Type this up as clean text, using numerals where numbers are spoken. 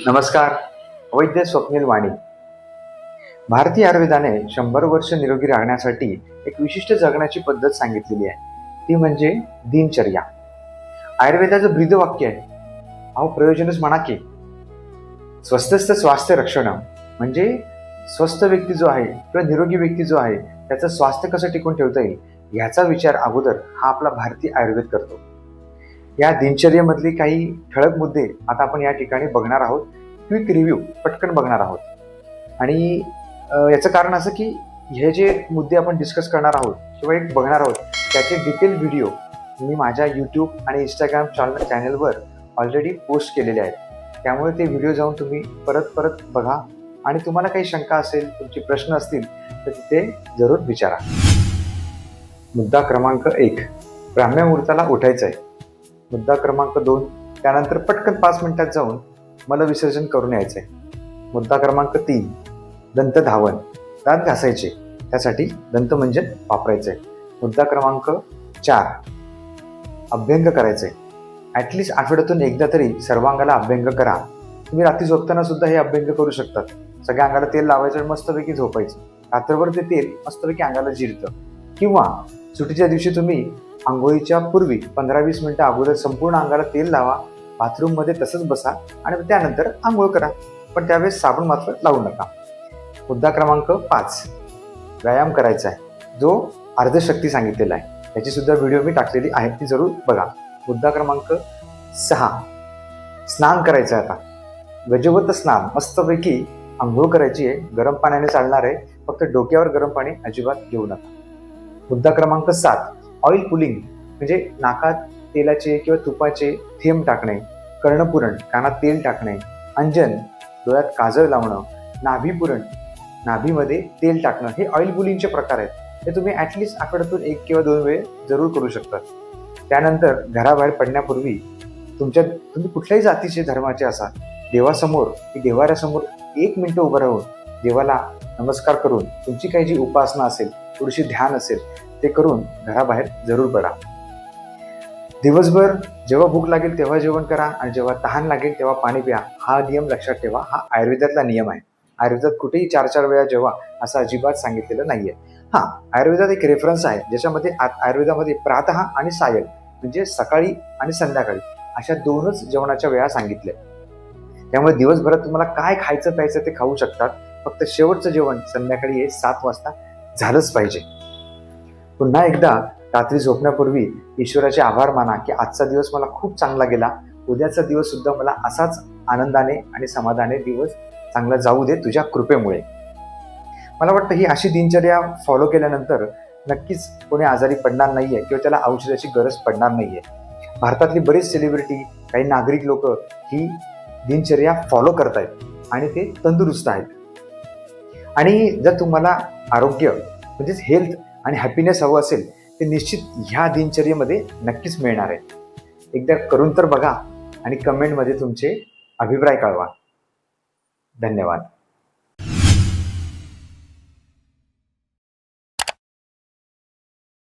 नमस्कार. वैद्य स्वप्नील वाणी. भारतीय आयुर्वेदाने 100 वर्ष निरोगी राहण्यासाठी एक विशिष्ट जगण्याची पद्धत सांगितलेली आहे. ती म्हणजे दिनचर्या. आयुर्वेदाचं ब्रीदवाक्य आहे, अहो प्रयोजनच म्हणा की स्वस्थस्थ स्वास्थ्य रक्षण. म्हणजे स्वस्थ व्यक्ती जो आहे किंवा निरोगी व्यक्ती जो आहे त्याचं स्वास्थ्य कसं टिकून ठेवता येईल याचा विचार अगोदर हा आपला भारतीय आयुर्वेद करतो. या दिनचर्येमधली काही ठळक मुद्दे आता आपण या ठिकाणी बघणार आहोत. क्विक रिव्ह्यू पटकन बघणार आहोत. आणि याचं कारण असं की हे जे मुद्दे आपण डिस्कस करणार आहोत किंवा एक बघणार आहोत त्याचे डिटेल व्हिडिओ मी माझ्या यूट्यूब आणि इंस्टाग्राम चॅनलवर ऑलरेडी पोस्ट केलेले आहेत. त्यामुळे ते व्हिडिओ जाऊन तुम्ही परत परत बघा आणि तुम्हाला काही शंका असेल, तुमचे प्रश्न असतील तर तिथे जरूर विचारा. मुद्दा क्रमांक 1, ब्राह्म्य मुहूर्ताला उठायचं आहे. मुद्दा क्रमांक 2, त्यानंतर पटकन 5 मिनिटात जाऊन मलविसर्जन करून यायचं आहे. मुद्दा क्रमांक 3, दंत धावन, दात घासायचे, त्यासाठी दंतमंजन वापरायचं आहे. मुद्दा क्रमांक 4, अभ्यंग करायचे. ॲटलिस्ट आठवड्यातून एकदा तरी सर्वांगाला अभ्यंग करा. तुम्ही रात्री झोपताना सुद्धा हे अभ्यंग करू शकतात. सगळ्या अंगाला तेल लावायचं आणि मस्तपैकी झोपायचं. रात्रभर ते तेल मस्तपैकी अंगाला जिरतं. किंवा सुट्टीच्या दिवशी तुम्ही आंघोळीच्या पूर्वी 15-20 मिनिटं अगोदर संपूर्ण अंगाला तेल लावा, बाथरूममध्ये तसंच बसा आणि त्यानंतर आंघोळ करा. पण त्यावेळेस साबण मात्र लावू नका. मुद्दा क्रमांक 5, व्यायाम करायचा आहे, जो अर्धशक्ती सांगितलेला आहे. त्याची सुद्धा व्हिडिओ मी टाकलेली आहे, ती जरूर बघा. मुद्दा क्रमांक 6, स्नान करायचं आहे. आता गजवत स्नान, मस्तपैकी आंघोळ करायची आहे. गरम पाण्याने चालणार आहे, फक्त डोक्यावर गरम पाणी अजिबात घेऊ नका. मुद्दा क्रमांक 7, ऑइल पुलिंग, म्हणजे नाकात तेलाचे किंवा तुपाचे थेंब टाकणे, कर्णपुरण, कानात तेल टाकणे, अंजन, डोळ्यात काजळ लावणं, नाभीपुरण, नाभीमध्ये तेल टाकणं, हे ऑइल पुलिंगचे प्रकार आहेत. हे तुम्ही ॲटलिस्ट आठवड्यातून 1 किंवा 2 वेळ जरूर करू शकता. त्यानंतर घराबाहेर पडण्यापूर्वी तुम्ही कुठल्याही जातीचे धर्माचे असा देवासमोर की देवाऱ्यासमोर 1 मिनिट उभं राहून देवाला नमस्कार करून तुमची काही जी उपासना असेल, थोडीशी ध्यान असेल ते करून घराबाहेर जरूर पडा. दिवसभर जेव्हा भूक लागेल तेव्हा जेवण करा आणि जेव्हा तहान लागेल तेव्हा पाणी प्या. हा नियम लक्षात ठेवा. हा आयुर्वेदातला नियम आहे. आयुर्वेदात कुठेही 4-4 वेळा जेवा असं अजिबात सांगितलेलं नाहीये. आयुर्वेदात एक रेफरन्स आहे ज्याच्यामध्ये आयुर्वेदामध्ये प्रातः आणि सायं, म्हणजे सकाळी आणि संध्याकाळी अशा 2च जेवणाच्या वेळा सांगितल्या. त्यामुळे दिवसभरात तुम्हाला काय खायचं प्यायचं ते खाऊ शकतात. फक्त शेवटचं जेवण संध्याकाळी हे 7 वाजता झालंच पाहिजे. पुन्हा एकदा रात्री झोपण्यापूर्वी ईश्वराचे आभार माना की आजचा दिवस मला खूप चांगला गेला. उद्याचा दिवस सुद्धा मला असाच आनंदाने आणि समाधाने दिवस चांगला जाऊ दे तुझ्या कृपेमुळे. मला वाटतं ही अशी दिनचर्या फॉलो केल्यानंतर नक्कीच कोणी आजारी पडणार नाहीये किंवा त्याला औषधाची गरज पडणार नाहीये. भारतातली बरेच सेलिब्रिटी, काही नागरिक लोक ही दिनचर्या फॉलो करतायत आणि ते तंदुरुस्त आहेत. आणि जर तुम्हाला आरोग्य म्हणजेच हेल्थ आणि हॅपीनेस हवं असेल ते निश्चित ह्या दिनचर्येमध्ये नक्कीच मिळणार आहे. एकदा करून तर बघा आणि कमेंटमध्ये तुमचे अभिप्राय कळवा. धन्यवाद.